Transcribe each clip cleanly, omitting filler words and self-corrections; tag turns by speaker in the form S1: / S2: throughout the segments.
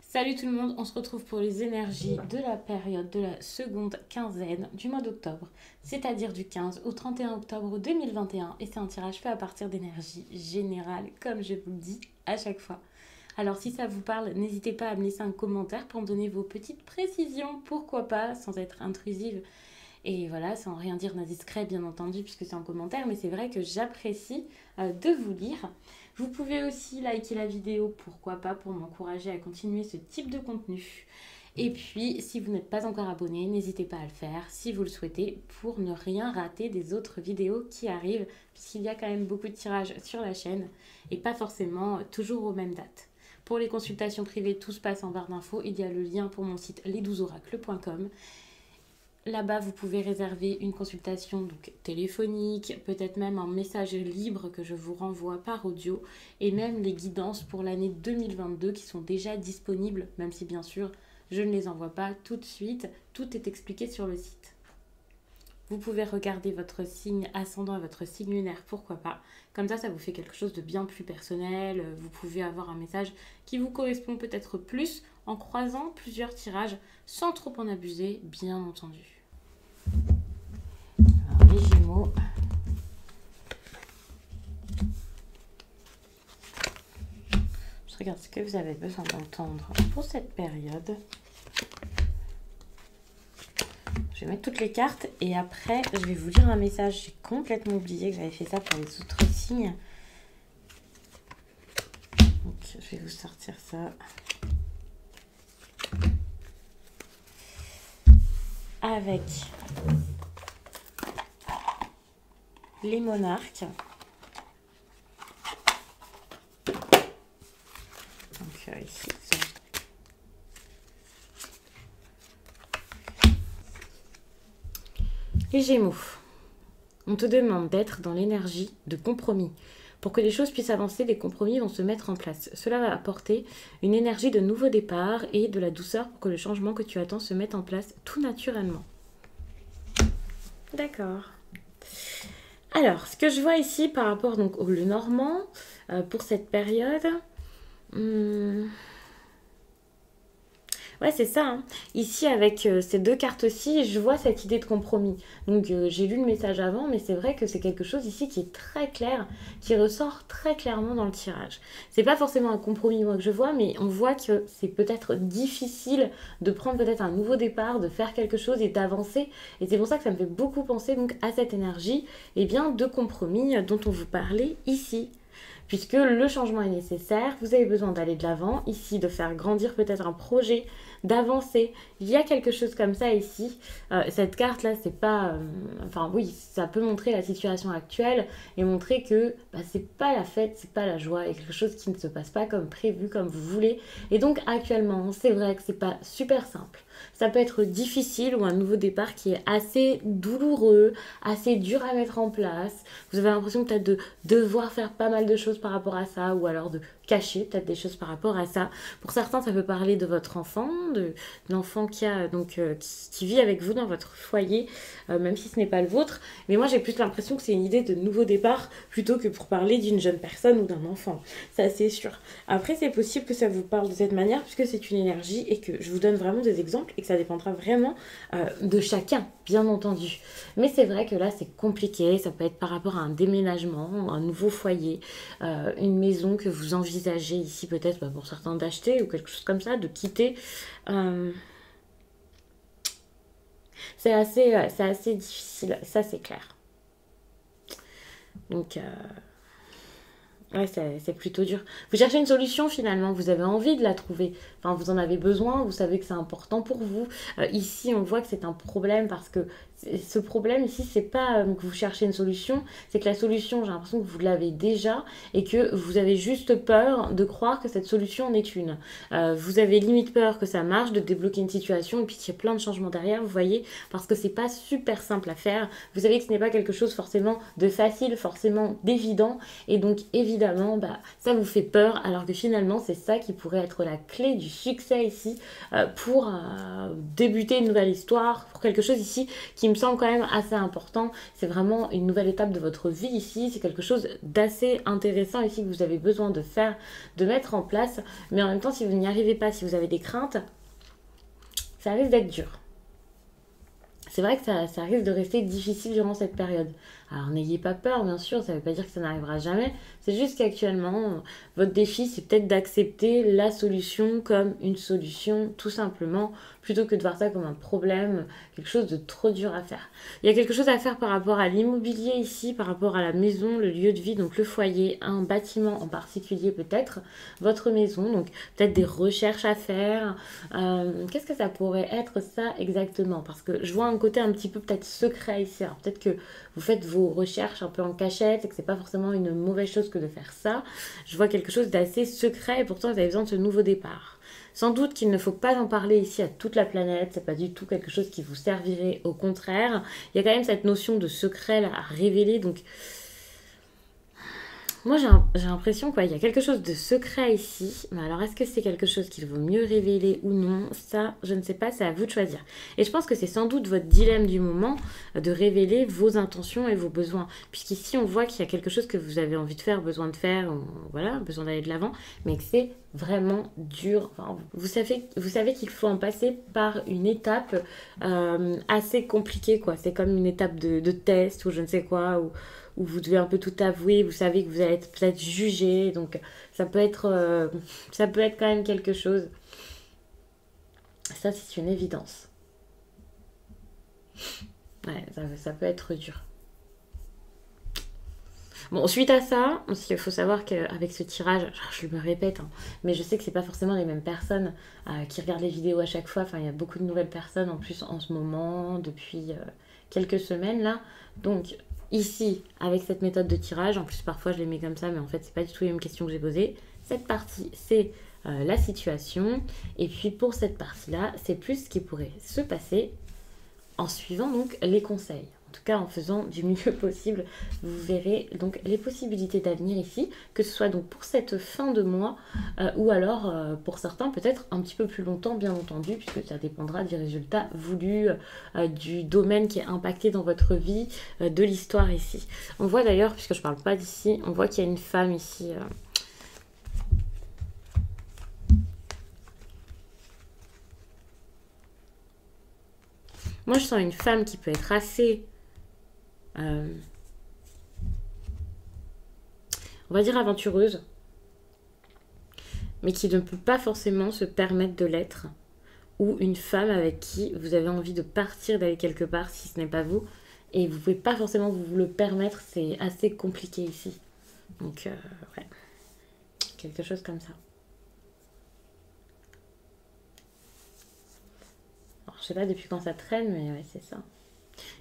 S1: Salut tout le monde, on se retrouve pour les énergies de la période de la seconde quinzaine du mois d'octobre, c'est-à-dire du 15 au 31 octobre 2021, et c'est un tirage fait à partir d'énergie générale, comme je vous le dis à chaque fois. Alors si ça vous parle, n'hésitez pas à me laisser un commentaire pour me donner vos petites précisions, pourquoi pas, sans être intrusive. Et voilà, sans rien dire d'indiscret bien entendu, puisque c'est en commentaire, mais c'est vrai que j'apprécie de vous lire. Vous pouvez aussi liker la vidéo, pourquoi pas, pour m'encourager à continuer ce type de contenu. Et puis, si vous n'êtes pas encore abonné, n'hésitez pas à le faire si vous le souhaitez, pour ne rien rater des autres vidéos qui arrivent, puisqu'il y a quand même beaucoup de tirages sur la chaîne, et pas forcément toujours aux mêmes dates. Pour les consultations privées, tout se passe en barre d'infos. Il y a le lien pour mon site les12oracles.com. Là-bas, vous pouvez réserver une consultation donc téléphonique, peut-être même un message libre que je vous renvoie par audio, et même les guidances pour l'année 2022 qui sont déjà disponibles, même si bien sûr, je ne les envoie pas tout de suite. Tout est expliqué sur le site. Vous pouvez regarder votre signe ascendant et votre signe lunaire, pourquoi pas. Comme ça vous fait quelque chose de bien plus personnel. Vous pouvez avoir un message qui vous correspond peut-être plus en croisant plusieurs tirages, sans trop en abuser, bien entendu. Alors, les Gémeaux. Je regarde ce que vous avez besoin d'entendre pour cette période. Je vais mettre toutes les cartes et après, je vais vous lire un message. J'ai complètement oublié que j'avais fait ça pour les autres signes. Donc, je vais vous sortir ça. Avec les monarques. Donc, ici, ça. Les Gémeaux, on te demande d'être dans l'énergie de compromis. Pour que les choses puissent avancer, des compromis vont se mettre en place. Cela va apporter une énergie de nouveau départ et de la douceur pour que le changement que tu attends se mette en place tout naturellement. D'accord. Alors, ce que je vois ici par rapport donc, au Lenormand, pour cette période... Ouais, c'est ça. Hein. Ici, avec ces deux cartes-ci, je vois cette idée de compromis. Donc, j'ai lu le message avant, mais c'est vrai que c'est quelque chose ici qui est très clair, qui ressort très clairement dans le tirage. C'est pas forcément un compromis, moi, que je vois, mais on voit que c'est peut-être difficile de prendre peut-être un nouveau départ, de faire quelque chose et d'avancer. Et c'est pour ça que ça me fait beaucoup penser donc, à cette énergie de compromis dont on vous parlait ici. Puisque le changement est nécessaire, vous avez besoin d'aller de l'avant, ici de faire grandir peut-être un projet, d'avancer. Il y a quelque chose comme ça ici. Cette carte-là, c'est pas... enfin oui, ça peut montrer la situation actuelle et montrer que c'est pas la fête, c'est pas la joie, il y a quelque chose qui ne se passe pas comme prévu, comme vous voulez. Et donc actuellement, c'est vrai que c'est pas super simple. Ça peut être difficile ou un nouveau départ qui est assez douloureux, assez dur à mettre en place. Vous avez l'impression peut-être de devoir faire pas mal de choses par rapport à ça ou alors de cacher peut-être des choses par rapport à ça. Pour certains, ça peut parler de votre enfant, de l'enfant qui vit avec vous dans votre foyer, même si ce n'est pas le vôtre. Mais moi, j'ai plus l'impression que c'est une idée de nouveau départ plutôt que pour parler d'une jeune personne ou d'un enfant. Ça, c'est sûr. Après, c'est possible que ça vous parle de cette manière puisque c'est une énergie et que je vous donne vraiment des exemples et que ça dépendra vraiment de chacun, bien entendu. Mais c'est vrai que là, c'est compliqué. Ça peut être par rapport à un déménagement, un nouveau foyer, une maison que vous envisagez ici peut-être pour certains d'acheter ou quelque chose comme ça, de quitter. C'est assez difficile, ça c'est clair. Donc... ouais, c'est plutôt dur. Vous cherchez une solution finalement, vous avez envie de la trouver. Enfin, vous en avez besoin, vous savez que c'est important pour vous. Ici, on voit que c'est un problème parce que ce problème ici, c'est pas que vous cherchez une solution, c'est que la solution, j'ai l'impression que vous l'avez déjà et que vous avez juste peur de croire que cette solution en est une. Vous avez limite peur que ça marche, de débloquer une situation et puis qu'il y a plein de changements derrière, vous voyez, parce que c'est pas super simple à faire. Vous savez que ce n'est pas quelque chose forcément de facile, forcément d'évident et donc évident évidemment, ça vous fait peur, alors que finalement, c'est ça qui pourrait être la clé du succès ici pour débuter une nouvelle histoire, pour quelque chose ici qui me semble quand même assez important. C'est vraiment une nouvelle étape de votre vie ici, c'est quelque chose d'assez intéressant ici que vous avez besoin de faire, de mettre en place, mais en même temps, si vous n'y arrivez pas, si vous avez des craintes, ça risque d'être dur. C'est vrai que ça risque de rester difficile durant cette période. Alors n'ayez pas peur, bien sûr, ça ne veut pas dire que ça n'arrivera jamais. C'est juste qu'actuellement, votre défi, c'est peut-être d'accepter la solution comme une solution, tout simplement, plutôt que de voir ça comme un problème, quelque chose de trop dur à faire. Il y a quelque chose à faire par rapport à l'immobilier ici, par rapport à la maison, le lieu de vie, donc le foyer, un bâtiment en particulier peut-être, votre maison, donc peut-être des recherches à faire. Qu'est-ce que ça pourrait être ça exactement? Parce que je vois un côté un petit peu peut-être secret ici. Alors peut-être que vous faites vos recherches un peu en cachette et que c'est pas forcément une mauvaise chose que de faire ça. Je vois quelque chose d'assez secret et pourtant vous avez besoin de ce nouveau départ. Sans doute qu'il ne faut pas en parler ici à toute la planète, c'est pas du tout quelque chose qui vous servirait, au contraire. Il y a quand même cette notion de secret là, à révéler, donc moi, j'ai l'impression qu'il y a quelque chose de secret ici. Mais alors, est-ce que c'est quelque chose qu'il vaut mieux révéler ou non? Ça, je ne sais pas, c'est à vous de choisir. Et je pense que c'est sans doute votre dilemme du moment de révéler vos intentions et vos besoins. Puisqu'ici, on voit qu'il y a quelque chose que vous avez envie de faire, besoin de faire, voilà, besoin d'aller de l'avant, mais que c'est vraiment dur. Enfin, vous savez qu'il faut en passer par une étape assez compliquée, quoi. C'est comme une étape de test ou je ne sais quoi, où vous devez un peu tout avouer, vous savez que vous allez être peut-être jugé, donc ça peut être quand même quelque chose. Ça, c'est une évidence. Ouais, ça peut être dur. Bon, suite à ça, il faut savoir qu'avec ce tirage, je me répète, hein, mais je sais que c'est pas forcément les mêmes personnes qui regardent les vidéos à chaque fois. Enfin, il y a beaucoup de nouvelles personnes en plus en ce moment, depuis quelques semaines là. Donc, ici, avec cette méthode de tirage, en plus parfois je les mets comme ça, mais en fait, c'est pas du tout les mêmes questions que j'ai posées. Cette partie, c'est la situation. Et puis pour cette partie-là, c'est plus ce qui pourrait se passer en suivant donc les conseils. En tout cas, en faisant du mieux possible, vous verrez donc les possibilités d'avenir ici, que ce soit donc pour cette fin de mois ou alors pour certains peut-être un petit peu plus longtemps, bien entendu, puisque ça dépendra des résultats voulus, du domaine qui est impacté dans votre vie, de l'histoire ici. On voit d'ailleurs, puisque je ne parle pas d'ici, on voit qu'il y a une femme ici. Moi, je sens une femme qui peut être assez... on va dire aventureuse, mais qui ne peut pas forcément se permettre de l'être, ou une femme avec qui vous avez envie de partir, d'aller quelque part, si ce n'est pas vous, et vous ne pouvez pas forcément vous le permettre, c'est assez compliqué ici. Donc, ouais, quelque chose comme ça. Alors, je sais pas depuis quand ça traîne, mais ouais, c'est ça.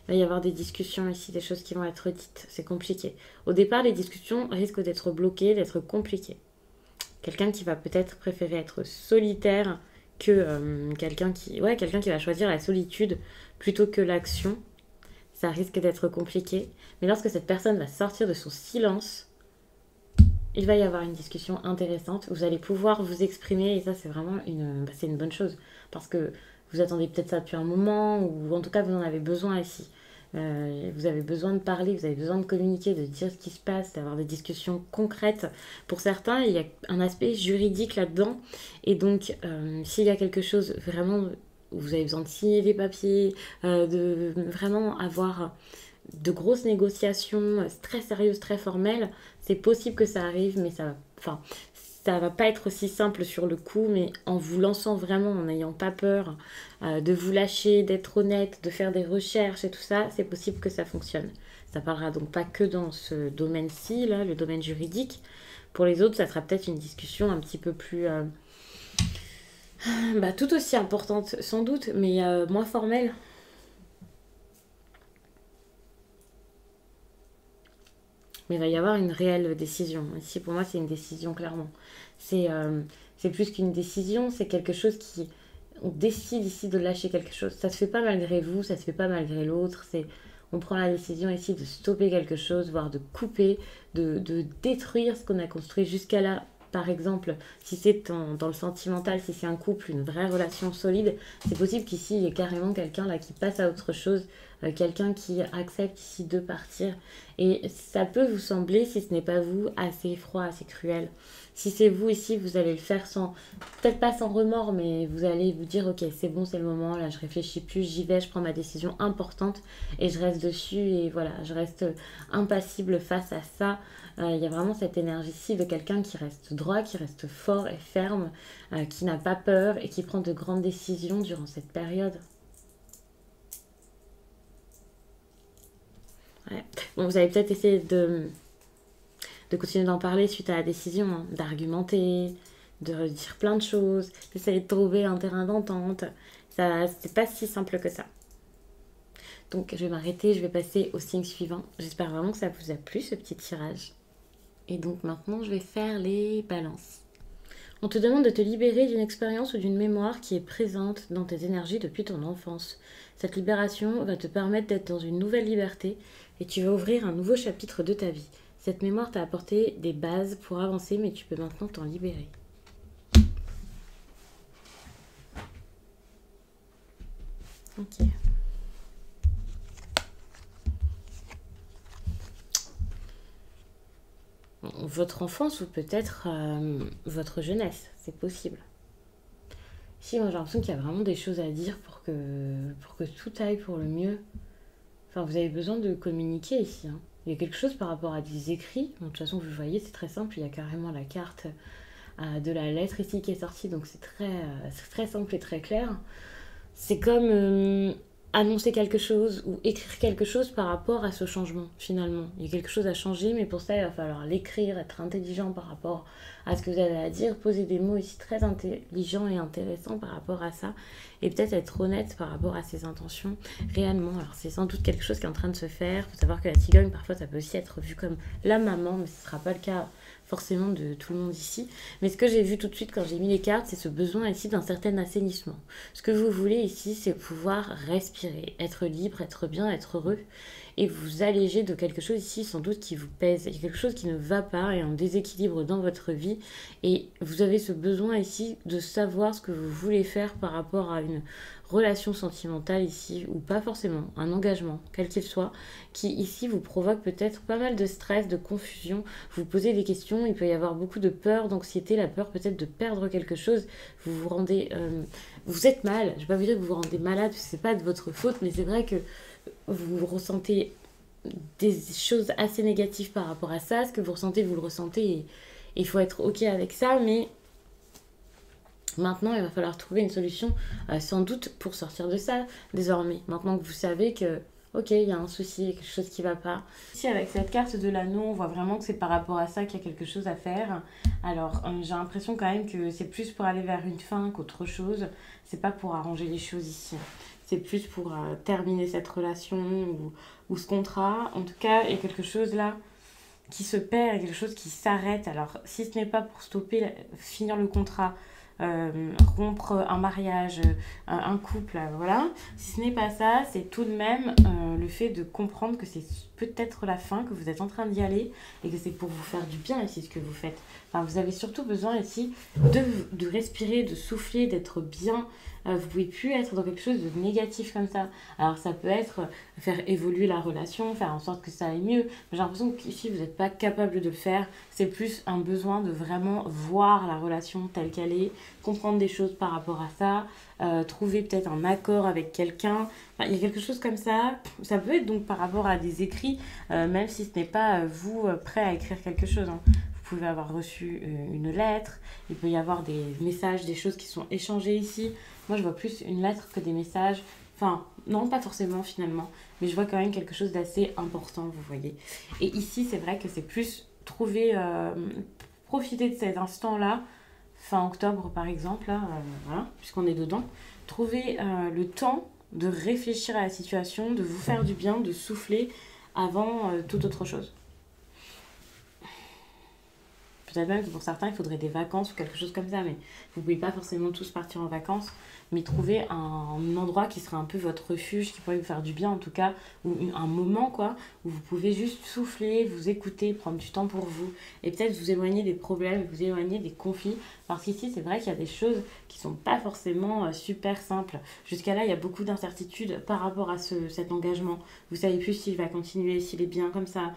S1: Il va y avoir des discussions ici, des choses qui vont être dites. C'est compliqué. Au départ, les discussions risquent d'être bloquées, d'être compliquées. Quelqu'un qui va peut-être préférer être solitaire que quelqu'un qui va choisir la solitude plutôt que l'action. Ça risque d'être compliqué. Mais lorsque cette personne va sortir de son silence, il va y avoir une discussion intéressante. Vous allez pouvoir vous exprimer et ça, c'est vraiment c'est une bonne chose. Parce que vous attendez peut-être ça depuis un moment ou en tout cas, vous en avez besoin ici. Vous avez besoin de parler, vous avez besoin de communiquer, de dire ce qui se passe, d'avoir des discussions concrètes. Pour certains, il y a un aspect juridique là-dedans. Et donc, s'il y a quelque chose vraiment où vous avez besoin de signer des papiers, de vraiment avoir de grosses négociations très sérieuses, très formelles, c'est possible que ça arrive, mais ça va pas être aussi simple sur le coup, mais en vous lançant vraiment, en n'ayant pas peur de vous lâcher, d'être honnête, de faire des recherches et tout ça, c'est possible que ça fonctionne. Ça parlera donc pas que dans ce domaine-ci, là, le domaine juridique. Pour les autres, ça sera peut-être une discussion un petit peu plus... tout aussi importante sans doute, mais moins formelle. Mais il va y avoir une réelle décision. Ici, pour moi, c'est une décision, clairement. C'est plus qu'une décision, c'est quelque chose on décide ici de lâcher quelque chose. Ça se fait pas malgré vous, ça se fait pas malgré l'autre. On prend la décision ici de stopper quelque chose, voire de couper, de détruire ce qu'on a construit jusqu'à là. Par exemple, si c'est dans le sentimental, si c'est un couple, une vraie relation solide, c'est possible qu'ici il y ait carrément quelqu'un là qui passe à autre chose, quelqu'un qui accepte ici de partir. Et ça peut vous sembler, si ce n'est pas vous, assez froid, assez cruel. Si c'est vous ici, vous allez le faire sans, peut-être pas sans remords, mais vous allez vous dire, ok, c'est bon, c'est le moment, là je réfléchis plus, j'y vais, je prends ma décision importante et je reste dessus et voilà, je reste impassible face à ça. Il y a vraiment cette énergie-ci de quelqu'un qui reste droit, qui reste fort et ferme, qui n'a pas peur et qui prend de grandes décisions durant cette période. Ouais. Bon, vous allez peut-être essayer de continuer d'en parler suite à la décision, hein, d'argumenter, de dire plein de choses, d'essayer de trouver un terrain d'entente. Ça, c'est pas si simple que ça. Donc je vais m'arrêter, je vais passer au signe suivant. J'espère vraiment que ça vous a plu ce petit tirage. Et donc maintenant je vais faire les balances. On te demande de te libérer d'une expérience ou d'une mémoire qui est présente dans tes énergies depuis ton enfance. Cette libération va te permettre d'être dans une nouvelle liberté et tu vas ouvrir un nouveau chapitre de ta vie. Cette mémoire t'a apporté des bases pour avancer, mais tu peux maintenant t'en libérer. Ok. Votre enfance ou peut-être votre jeunesse, c'est possible. Si, moi j'ai l'impression qu'il y a vraiment des choses à dire pour que tout aille pour le mieux. Enfin, vous avez besoin de communiquer ici, hein. Il y a quelque chose par rapport à des écrits. Bon, de toute façon, vous voyez, c'est très simple. Il y a carrément la carte de la lettre ici qui est sortie. Donc c'est très simple et très clair. C'est comme annoncer quelque chose ou écrire quelque chose par rapport à ce changement, finalement. Il y a quelque chose à changer, mais pour ça, il va falloir l'écrire, être intelligent par rapport à ce que vous avez à dire, poser des mots ici très intelligents et intéressants par rapport à ça, et peut-être être honnête par rapport à ses intentions réellement. Alors c'est sans doute quelque chose qui est en train de se faire. Il faut savoir que la cigogne, parfois, ça peut aussi être vu comme la maman, mais ce ne sera pas le cas forcément de tout le monde ici. Mais ce que j'ai vu tout de suite quand j'ai mis les cartes, c'est ce besoin ici d'un certain assainissement. Ce que vous voulez ici, c'est pouvoir respirer, être libre, être bien, être heureux et vous alléger de quelque chose ici sans doute qui vous pèse. Il y a quelque chose qui ne va pas et un déséquilibre dans votre vie et vous avez ce besoin ici de savoir ce que vous voulez faire par rapport à une relation sentimentale ici ou pas forcément, un engagement, quel qu'il soit, qui ici vous provoque peut-être pas mal de stress, de confusion. Vous posez des questions, il peut y avoir beaucoup de peur, d'anxiété, la peur peut-être de perdre quelque chose. Vous vous rendez... vous êtes mal, je ne vais pas vous dire que vous vous rendez malade, c'est pas de votre faute, mais c'est vrai que vous ressentez des choses assez négatives par rapport à ça. Ce que vous ressentez, vous le ressentez et il faut être ok avec ça, mais maintenant, il va falloir trouver une solution, sans doute, pour sortir de ça, désormais. Maintenant que vous savez que, ok, il y a un souci, il y a quelque chose qui ne va pas. Ici, avec cette carte de l'anneau, on voit vraiment que c'est par rapport à ça qu'il y a quelque chose à faire. Alors, j'ai l'impression quand même que c'est plus pour aller vers une fin qu'autre chose. C'est pas pour arranger les choses ici. C'est plus pour terminer cette relation ou ce contrat. En tout cas, il y a quelque chose là qui se perd, il y a quelque chose qui s'arrête. Alors, si ce n'est pas pour stopper, finir le contrat, rompre un mariage, un couple, voilà. Si ce n'est pas ça, c'est tout de même le fait de comprendre que c'est peut-être la fin, que vous êtes en train d'y aller et que c'est pour vous faire du bien ici ce que vous faites. Enfin, vous avez surtout besoin ici de respirer, de souffler, d'être bien. Vous pouvez plus être dans quelque chose de négatif comme ça. Alors ça peut être faire évoluer la relation, faire en sorte que ça aille mieux. Mais j'ai l'impression qu'ici vous n'êtes pas capable de le faire. C'est plus un besoin de vraiment voir la relation telle qu'elle est, comprendre des choses par rapport à ça, trouver peut-être un accord avec quelqu'un. Enfin, il y a quelque chose comme ça. Ça peut être donc par rapport à des écrits, même si ce n'est pas vous prêt à écrire quelque chose, hein. Vous pouvez avoir reçu une lettre, il peut y avoir des messages, des choses qui sont échangées ici. Moi, je vois plus une lettre que des messages. Enfin, non, pas forcément finalement, mais je vois quand même quelque chose d'assez important, vous voyez. Et ici, c'est vrai que c'est plus trouver, profiter de cet instant-là, fin octobre par exemple, là, voilà, puisqu'on est dedans. Trouver le temps de réfléchir à la situation, de vous faire du bien, de souffler avant toute autre chose. peut-être même que pour certains, il faudrait des vacances ou quelque chose comme ça, mais vous pouvez pas forcément tous partir en vacances, mais trouver un endroit qui serait un peu votre refuge, qui pourrait vous faire du bien en tout cas, ou un moment quoi, où vous pouvez juste souffler, vous écouter, prendre du temps pour vous, et peut-être vous éloigner des problèmes, vous éloigner des conflits, parce qu'ici c'est vrai qu'il y a des choses qui sont pas forcément super simples. Jusqu'à là, il y a beaucoup d'incertitudes par rapport à cet engagement. Vous savez plus s'il va continuer, s'il est bien comme ça,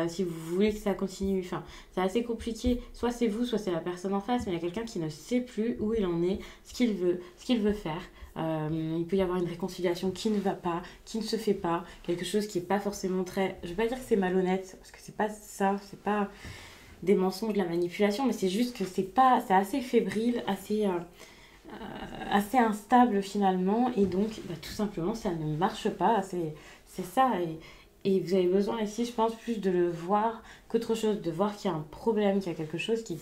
S1: si vous voulez que ça continue. Enfin, c'est assez compliqué. Soit c'est vous, soit c'est la personne en face, mais il y a quelqu'un qui ne sait plus où il en est, ce qu'il veut faire. Il peut y avoir une réconciliation qui ne va pas, qui ne se fait pas, quelque chose qui n'est pas forcément très... Je ne vais pas dire que c'est malhonnête, parce que c'est pas ça, c'est pas des mensonges, de la manipulation, mais c'est juste que c'est assez fébrile, assez instable finalement, et donc tout simplement ça ne marche pas, c'est ça, et vous avez besoin ici, je pense, plus de le voir qu'autre chose, de voir qu'il y a un problème, qu'il y a quelque chose qui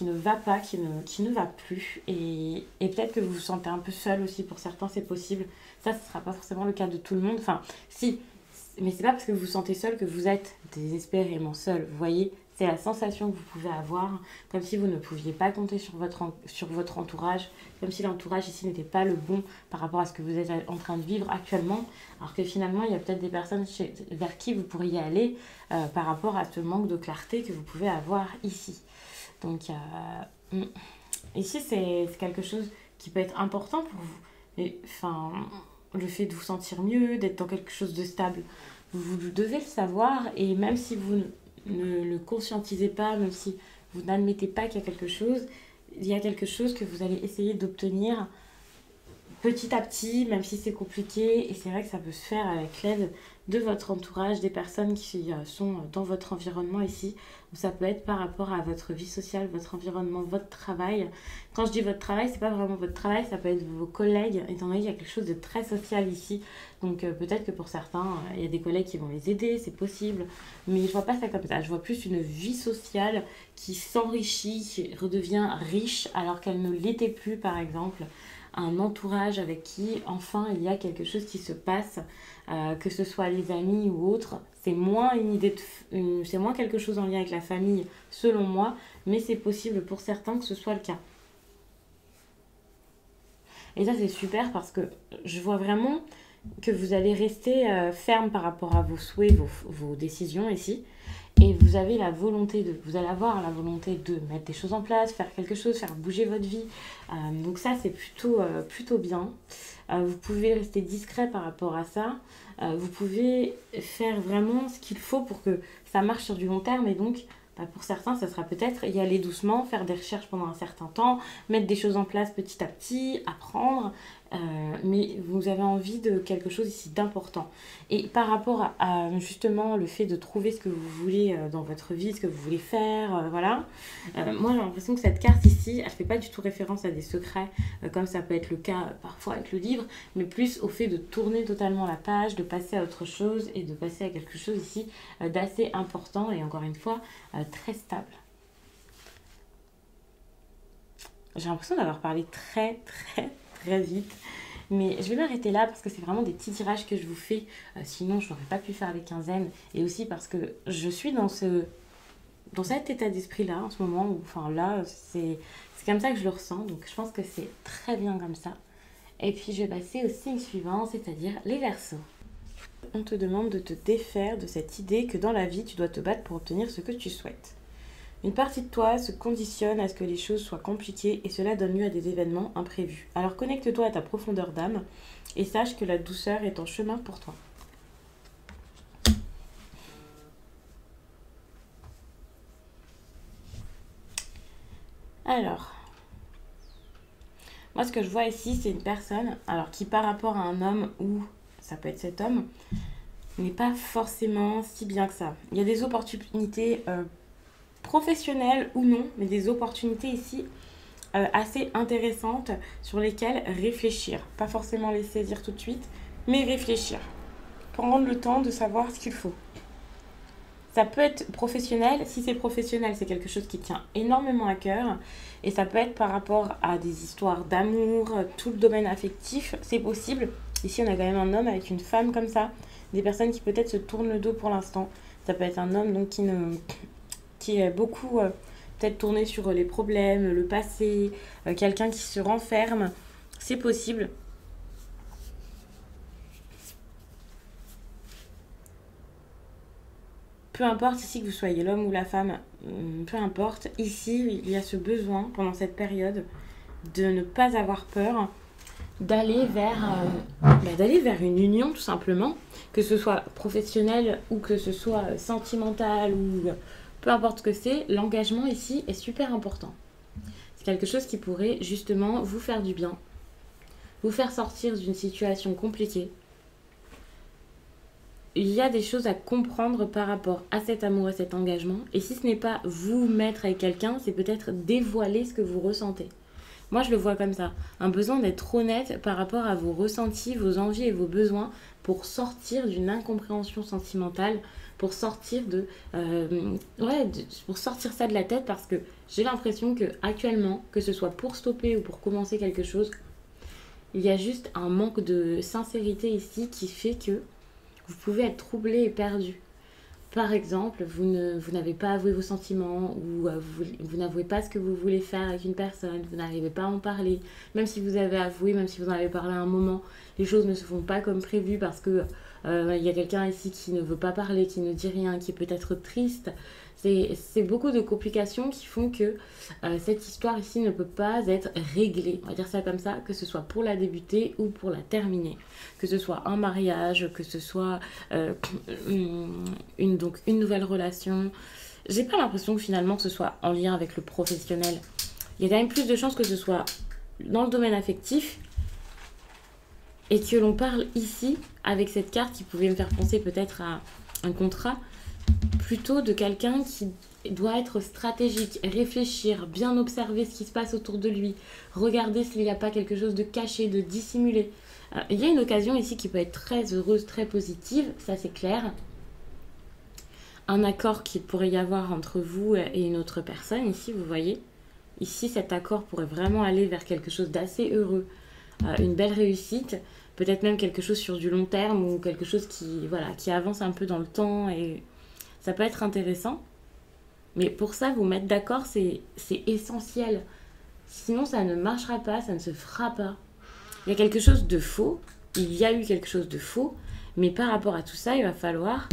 S1: ne va pas, qui ne va plus. Et peut-être que vous vous sentez un peu seul aussi, pour certains c'est possible. Ça, ce ne sera pas forcément le cas de tout le monde. Enfin, si, mais c'est pas parce que vous vous sentez seul que vous êtes désespérément seul. Vous voyez, c'est la sensation que vous pouvez avoir, comme si vous ne pouviez pas compter sur votre entourage, comme si l'entourage ici n'était pas le bon par rapport à ce que vous êtes en train de vivre actuellement, alors que finalement, il y a peut-être des personnes vers qui vous pourriez aller par rapport à ce manque de clarté que vous pouvez avoir ici. Donc, ici, c'est quelque chose qui peut être important pour vous. Mais, enfin, le fait de vous sentir mieux, d'être dans quelque chose de stable, vous devez le savoir. Et même si vous ne le conscientisez pas, même si vous n'admettez pas qu'il y a quelque chose, il y a quelque chose que vous allez essayer d'obtenir petit à petit, même si c'est compliqué. Et c'est vrai que ça peut se faire avec l'aide de votre entourage, des personnes qui sont dans votre environnement ici. Ça peut être par rapport à votre vie sociale, votre environnement, votre travail. Quand je dis votre travail, c'est pas vraiment votre travail, ça peut être vos collègues, étant donné qu'il y a quelque chose de très social ici. Donc peut-être que pour certains, il y a des collègues qui vont les aider, c'est possible. Mais je vois pas ça comme ça. Je vois plus une vie sociale qui s'enrichit, qui redevient riche alors qu'elle ne l'était plus, par exemple. Un entourage avec qui enfin il y a quelque chose qui se passe, que ce soit les amis ou autres. C'est moins c'est moins quelque chose en lien avec la famille selon moi, mais c'est possible pour certains que ce soit le cas. Et ça c'est super parce que je vois vraiment que vous allez rester ferme par rapport à vos souhaits, vos décisions ici. Et vous allez avoir la volonté de mettre des choses en place, faire quelque chose, faire bouger votre vie. Donc ça, c'est plutôt bien. Vous pouvez rester discret par rapport à ça. Vous pouvez faire vraiment ce qu'il faut pour que ça marche sur du long terme. Et donc, pour certains, ça sera peut-être y aller doucement, faire des recherches pendant un certain temps, mettre des choses en place petit à petit, apprendre. Mais vous avez envie de quelque chose ici d'important. Et par rapport justement le fait de trouver ce que vous voulez dans votre vie, ce que vous voulez faire, voilà. Moi j'ai l'impression que cette carte ici, elle ne fait pas du tout référence à des secrets, comme ça peut être le cas parfois avec le livre, mais plus au fait de tourner totalement la page, de passer à autre chose et de passer à quelque chose ici d'assez important et encore une fois très stable. J'ai l'impression d'avoir parlé très très très vite. Mais je vais m'arrêter là parce que c'est vraiment des petits tirages que je vous fais. Sinon, je n'aurais pas pu faire les quinzaines. Et aussi parce que je suis dans cet état d'esprit-là en ce moment. Enfin là, c'est comme ça que je le ressens. Donc je pense que c'est très bien comme ça. Et puis je vais passer au signe suivant, c'est-à-dire les Verseaux. On te demande de te défaire de cette idée que dans la vie, tu dois te battre pour obtenir ce que tu souhaites. Une partie de toi se conditionne à ce que les choses soient compliquées et cela donne lieu à des événements imprévus. Alors connecte-toi à ta profondeur d'âme et sache que la douceur est en chemin pour toi. Alors, moi ce que je vois ici, c'est une personne qui par rapport à un homme ou ça peut être cet homme, n'est pas forcément si bien que ça. Il y a des opportunités professionnelles ou non, mais des opportunités ici assez intéressantes sur lesquelles réfléchir. Pas forcément les saisir tout de suite, mais réfléchir. Prendre le temps de savoir ce qu'il faut. Ça peut être professionnel. Si c'est professionnel, c'est quelque chose qui tient énormément à cœur. Et ça peut être par rapport à des histoires d'amour, tout le domaine affectif, c'est possible. Ici, on a quand même un homme avec une femme comme ça. Des personnes qui peut-être se tournent le dos pour l'instant. Ça peut être un homme donc qui est beaucoup peut-être tourner sur les problèmes, le passé, quelqu'un qui se renferme. C'est possible. Peu importe ici que vous soyez l'homme ou la femme, peu importe, ici il y a ce besoin pendant cette période de ne pas avoir peur, d'aller vers une union tout simplement, que ce soit professionnel ou que ce soit sentimental ou peu importe ce que c'est, l'engagement ici est super important. C'est quelque chose qui pourrait justement vous faire du bien, vous faire sortir d'une situation compliquée. Il y a des choses à comprendre par rapport à cet amour, à cet engagement. Et si ce n'est pas vous mettre avec quelqu'un, c'est peut-être dévoiler ce que vous ressentez. Moi, je le vois comme ça. Un besoin d'être honnête par rapport à vos ressentis, vos envies et vos besoins pour sortir d'une incompréhension sentimentale, pour sortir pour sortir ça de la tête parce que j'ai l'impression que actuellement, que ce soit pour stopper ou pour commencer quelque chose, il y a juste un manque de sincérité ici qui fait que vous pouvez être troublé et perdu. Par exemple, vous n'avez pas avoué vos sentiments ou vous n'avouez pas ce que vous voulez faire avec une personne, vous n'arrivez pas à en parler. Même si vous avez avoué, même si vous en avez parlé à un moment, les choses ne se font pas comme prévu parce que il y a quelqu'un ici qui ne veut pas parler, qui ne dit rien, qui est peut-être triste. C'est beaucoup de complications qui font que cette histoire ici ne peut pas être réglée. On va dire ça comme ça, que ce soit pour la débuter ou pour la terminer. Que ce soit un mariage, que ce soit une nouvelle relation. J'ai pas l'impression que finalement que ce soit en lien avec le professionnel. Il y a quand même plus de chances que ce soit dans le domaine affectif et que l'on parle ici avec cette carte qui pouvait me faire penser peut-être à un contrat, plutôt de quelqu'un qui doit être stratégique, réfléchir, bien observer ce qui se passe autour de lui, regarder s'il n'y a pas quelque chose de caché, de dissimulé. Il y a une occasion ici qui peut être très heureuse, très positive, ça c'est clair. Un accord qu'il pourrait y avoir entre vous et une autre personne, ici vous voyez. Ici cet accord pourrait vraiment aller vers quelque chose d'assez heureux, une belle réussite, peut-être même quelque chose sur du long terme ou quelque chose qui avance un peu dans le temps et ça peut être intéressant. Mais pour ça, vous mettre d'accord, c'est essentiel. Sinon, ça ne marchera pas, ça ne se fera pas. Il y a quelque chose de faux, il y a eu quelque chose de faux, mais par rapport à tout ça, il va falloir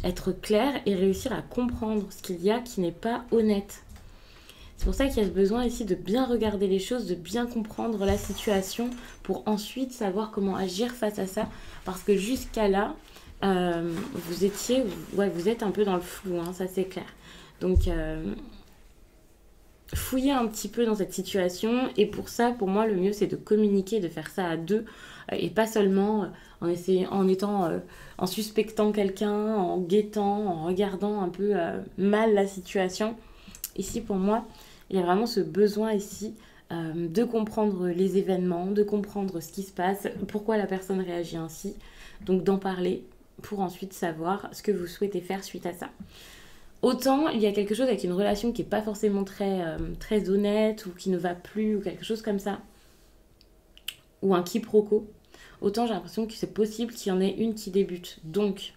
S1: être clair et réussir à comprendre ce qu'il y a qui n'est pas honnête. C'est pour ça qu'il y a ce besoin ici de bien regarder les choses, de bien comprendre la situation pour ensuite savoir comment agir face à ça. Parce que jusqu'à là, vous êtes un peu dans le flou, hein, ça c'est clair. Donc, fouiller un petit peu dans cette situation. Et pour ça, pour moi, le mieux, c'est de communiquer, de faire ça à deux. Et pas seulement en suspectant quelqu'un, en guettant, en regardant un peu mal la situation. Ici, pour moi, il y a vraiment ce besoin ici de comprendre les événements, de comprendre ce qui se passe, pourquoi la personne réagit ainsi. Donc, d'en parler pour ensuite savoir ce que vous souhaitez faire suite à ça. Autant il y a quelque chose avec une relation qui n'est pas forcément très honnête ou qui ne va plus ou quelque chose comme ça, ou un quiproquo, autant j'ai l'impression que c'est possible qu'il y en ait une qui débute. Donc,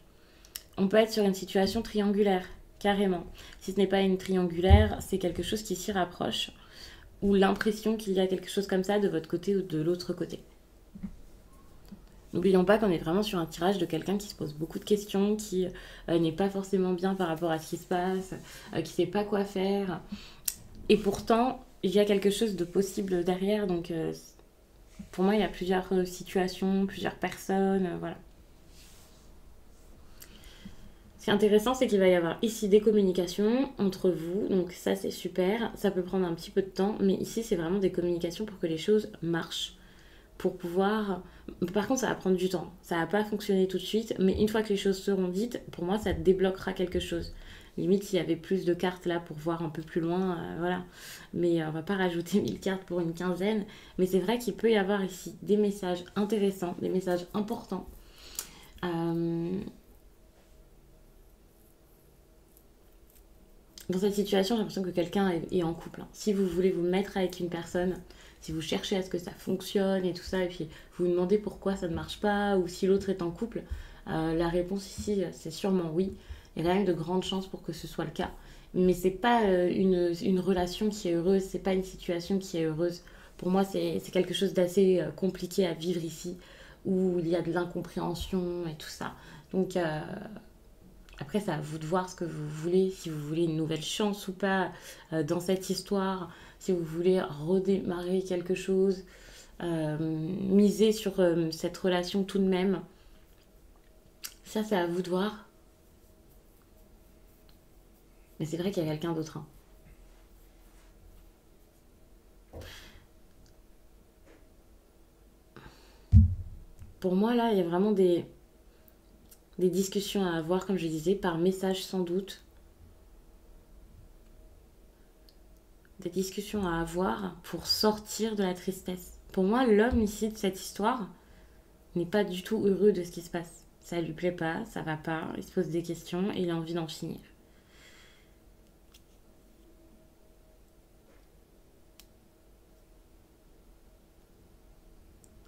S1: on peut être sur une situation triangulaire, carrément. Si ce n'est pas une triangulaire, c'est quelque chose qui s'y rapproche, ou l'impression qu'il y a quelque chose comme ça de votre côté ou de l'autre côté. N'oublions pas qu'on est vraiment sur un tirage de quelqu'un qui se pose beaucoup de questions, qui n'est pas forcément bien par rapport à ce qui se passe, qui ne sait pas quoi faire. Et pourtant, il y a quelque chose de possible derrière. Donc, pour moi, il y a plusieurs situations, plusieurs personnes, voilà. Ce qui est intéressant, c'est qu'il va y avoir ici des communications entre vous. Donc ça, c'est super. Ça peut prendre un petit peu de temps. Mais ici, c'est vraiment des communications pour que les choses marchent. Pour pouvoir... Par contre, ça va prendre du temps. Ça va pas fonctionner tout de suite. Mais une fois que les choses seront dites, pour moi, ça débloquera quelque chose. Limite, s'il y avait plus de cartes là pour voir un peu plus loin, voilà. Mais on va pas rajouter 1000 cartes pour une quinzaine. Mais c'est vrai qu'il peut y avoir ici des messages intéressants, des messages importants. Dans cette situation, j'ai l'impression que quelqu'un est en couple. Si vous voulez vous mettre avec une personne, si vous cherchez à ce que ça fonctionne et tout ça, et puis vous vous demandez pourquoi ça ne marche pas, ou si l'autre est en couple, la réponse ici, c'est sûrement oui. Il y a quand même de grandes chances pour que ce soit le cas. Mais c'est pas une relation qui est heureuse, c'est pas une situation qui est heureuse. Pour moi, c'est quelque chose d'assez compliqué à vivre ici, où il y a de l'incompréhension et tout ça. Donc après, c'est à vous de voir ce que vous voulez, si vous voulez une nouvelle chance ou pas dans cette histoire, si vous voulez redémarrer quelque chose, miser sur cette relation tout de même. Ça, c'est à vous de voir. Mais c'est vrai qu'il y a quelqu'un d'autre, hein. Pour moi, là, il y a vraiment des discussions à avoir, comme je disais, par message sans doute. Des discussions à avoir pour sortir de la tristesse. Pour moi, l'homme ici de cette histoire n'est pas du tout heureux de ce qui se passe. Ça lui plaît pas, ça va pas, il se pose des questions et il a envie d'en finir.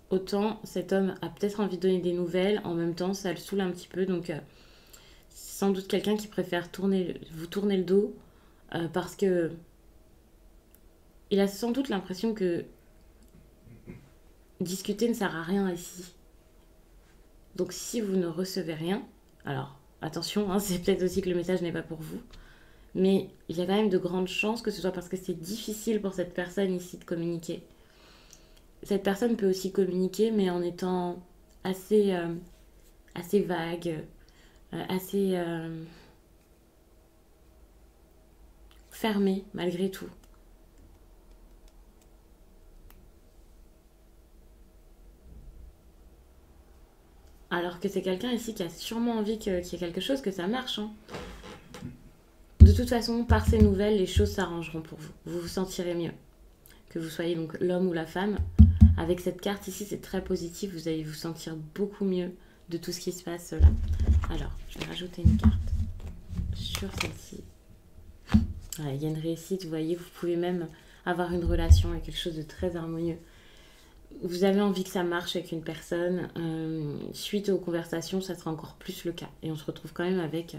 S1: Autant cet homme a peut-être envie de donner des nouvelles, en même temps ça le saoule un petit peu, donc c'est sans doute quelqu'un qui préfère vous tourner le dos parce que il a sans doute l'impression que discuter ne sert à rien ici. Donc si vous ne recevez rien, alors attention, hein, c'est peut-être aussi que le message n'est pas pour vous, mais il y a quand même de grandes chances que ce soit parce que c'est difficile pour cette personne ici de communiquer. Cette personne peut aussi communiquer, mais en étant assez, assez vague, assez fermée malgré tout. Alors que c'est quelqu'un ici qui a sûrement envie qu'il y ait quelque chose, que ça marche, hein. De toute façon, par ces nouvelles, les choses s'arrangeront pour vous. Vous vous sentirez mieux. Que vous soyez donc l'homme ou la femme. Avec cette carte ici, c'est très positif. Vous allez vous sentir beaucoup mieux de tout ce qui se passe là. Alors, je vais rajouter une carte sur celle-ci. Voilà, il y a une réussite, vous voyez, vous pouvez même avoir une relation et quelque chose de très harmonieux. Vous avez envie que ça marche avec une personne. Suite aux conversations, ça sera encore plus le cas. Et on se retrouve quand même avec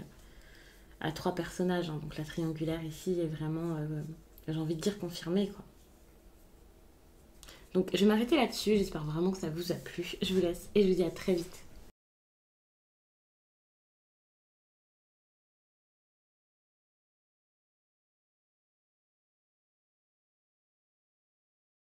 S1: à trois personnages, hein. Donc la triangulaire ici est vraiment, j'ai envie de dire, confirmée, quoi. Donc je vais m'arrêter là-dessus. J'espère vraiment que ça vous a plu. Je vous laisse et je vous dis à très vite.